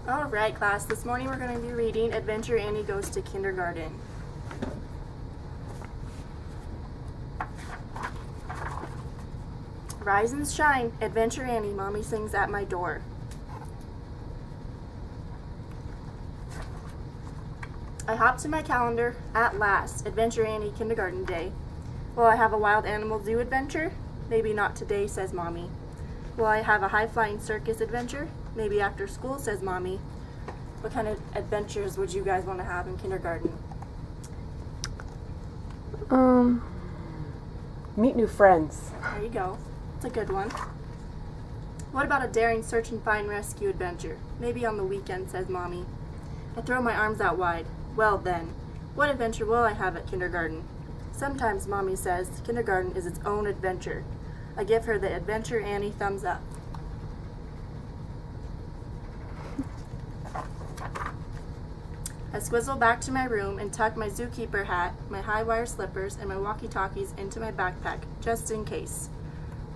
Alright class, this morning we're going to be reading Adventure Annie Goes to Kindergarten. Rise and shine, Adventure Annie, Mommy sings at my door. I hop to my calendar, at last, Adventure Annie Kindergarten Day. Will I have a wild animal zoo adventure? Maybe not today, says Mommy. Will I have a high-flying circus adventure? Maybe after school, says Mommy. What kind of adventures would you guys want to have in kindergarten? Meet new friends. There you go. It's a good one. What about a daring search and find rescue adventure? Maybe on the weekend, says Mommy. I throw my arms out wide. Well then, what adventure will I have at kindergarten? Sometimes Mommy says kindergarten is its own adventure. I give her the Adventure Annie thumbs up. I squizzle back to my room and tuck my zookeeper hat, my high wire slippers, and my walkie-talkies into my backpack, just in case.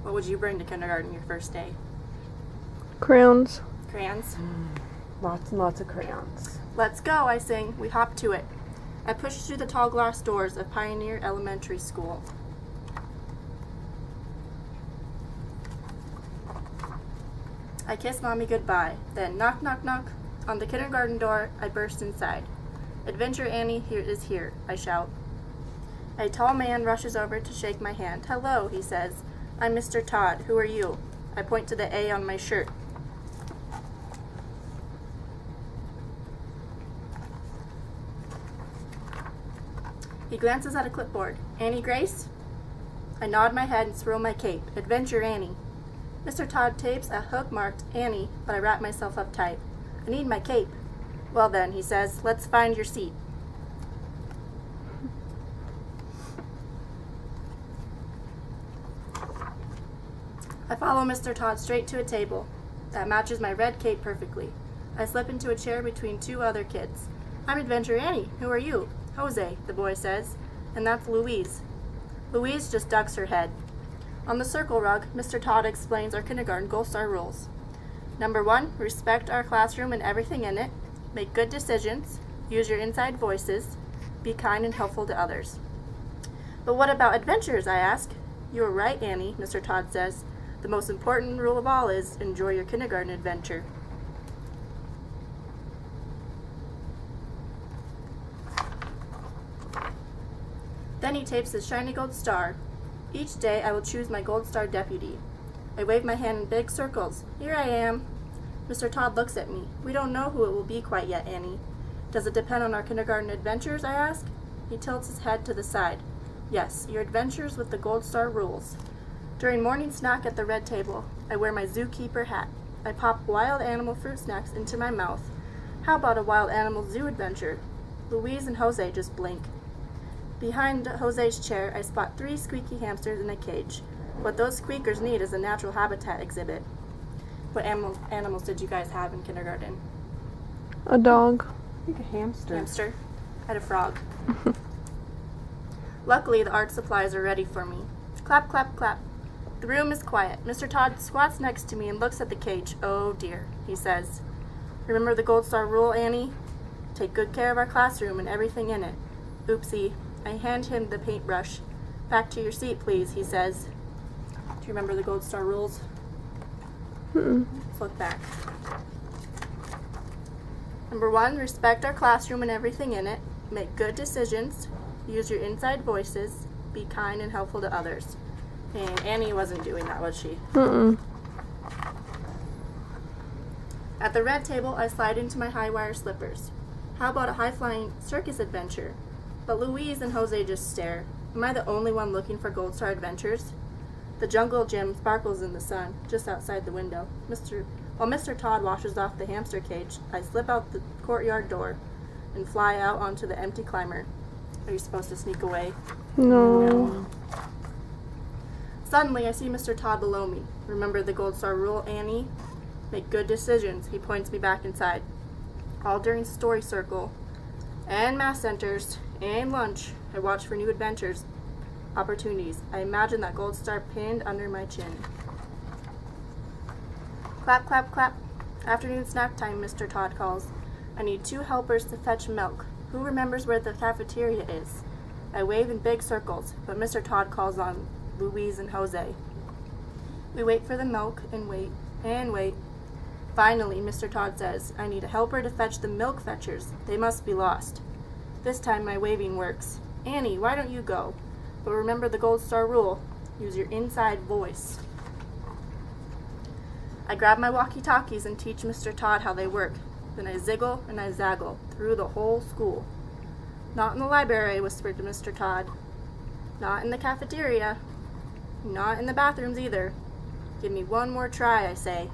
What would you bring to kindergarten your first day? Crayons. Crayons? Lots and lots of crayons. Let's go, I sing. We hop to it. I push through the tall glass doors of Pioneer Elementary School. I kiss Mommy goodbye. Then knock, knock, knock. On the kindergarten door, I burst inside. Adventure Annie is here, I shout. A tall man rushes over to shake my hand. Hello, he says. I'm Mr. Todd. Who are you? I point to the A on my shirt. He glances at a clipboard. Annie Grace? I nod my head and swirl my cape. Adventure Annie. Mr. Todd tapes a hook marked Annie, but I wrap myself up tight. I need my cape. Well then, he says, let's find your seat. I follow Mr. Todd straight to a table that matches my red cape perfectly. I slip into a chair between two other kids. I'm Adventure Annie. Who are you? Jose, the boy says, and that's Louise. Louise just ducks her head. On the circle rug, Mr. Todd explains our kindergarten Gold Star rules. Number 1, respect our classroom and everything in it. Make good decisions. Use your inside voices. Be kind and helpful to others. But what about adventures, I ask. You are right, Annie, Mr. Todd says. The most important rule of all is enjoy your kindergarten adventure. Then he tapes his shiny gold star. Each day I will choose my gold star deputy. I wave my hand in big circles. Here I am. Mr. Todd looks at me. We don't know who it will be quite yet, Annie. Does it depend on our kindergarten adventures, I ask? He tilts his head to the side. Yes, your adventures with the Gold Star rules. During morning snack at the red table, I wear my zookeeper hat. I pop wild animal fruit snacks into my mouth. How about a wild animal zoo adventure? Louise and Jose just blink. Behind Jose's chair, I spot 3 squeaky hamsters in a cage. What those squeakers need is a natural habitat exhibit. What animals did you guys have in kindergarten? A dog. I think a hamster. Hamster. I had a frog. Luckily, the art supplies are ready for me. Clap, clap, clap. The room is quiet. Mr. Todd squats next to me and looks at the cage. Oh dear, he says. Remember the Gold Star rule, Annie? Take good care of our classroom and everything in it. Oopsie. I hand him the paintbrush. Back to your seat, please, he says. Do you remember the Gold Star rules? Let's look back. Number 1, respect our classroom and everything in it. Make good decisions. Use your inside voices. Be kind and helpful to others. And Annie wasn't doing that, was she? At the red table, I slide into my high wire slippers. How about a high-flying circus adventure? But Louise and Jose just stare. Am I the only one looking for Gold Star adventures? The jungle gym sparkles in the sun, just outside the window. While Mr. Todd washes off the hamster cage, I slip out the courtyard door and fly out onto the empty climber. Are you supposed to sneak away? No. Suddenly, I see Mr. Todd below me. Remember the Gold Star rule, Annie? Make good decisions. He points me back inside. All during story circle and math centers and lunch, I watch for new adventures, opportunities. I imagine that Gold Star pinned under my chin. Clap, clap, clap. Afternoon snack time, Mr. Todd calls. I need 2 helpers to fetch milk. Who remembers where the cafeteria is? I wave in big circles, but Mr. Todd calls on Louise and Jose. We wait for the milk and wait and wait. Finally, Mr. Todd says, I need a helper to fetch the milk fetchers. They must be lost. This time my waving works. Annie, why don't you go? But remember the Gold Star rule. Use your inside voice. I grab my walkie-talkies and teach Mr. Todd how they work. Then I ziggle and I zaggle through the whole school. Not in the library, I whispered to Mr. Todd. Not in the cafeteria. Not in the bathrooms either. Give me one more try, I say.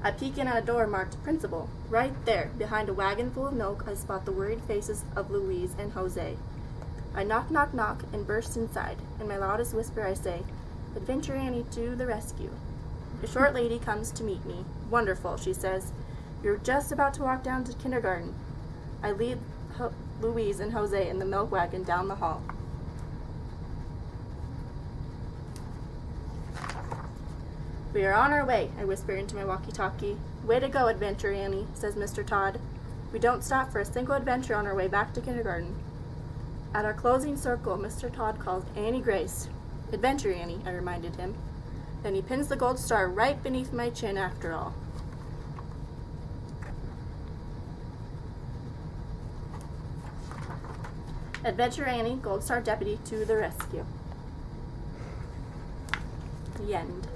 I peek in at a door marked Principal. Right there, behind a wagon full of milk, I spot the worried faces of Louise and Jose. I knock, knock, knock, and burst inside. In my loudest whisper I say, Adventure Annie to the rescue. A short lady comes to meet me. Wonderful, she says. You're just about to walk down to kindergarten. I lead Louise and Jose in the milk wagon down the hall. We are on our way, I whisper into my walkie-talkie. Way to go, Adventure Annie, says Mr. Todd. We don't stop for a single adventure on our way back to kindergarten. At our closing circle, Mr. Todd calls Annie Grace. Adventure Annie, I reminded him. Then he pins the gold star right beneath my chin after all. Adventure Annie, Gold Star Deputy to the rescue. The end.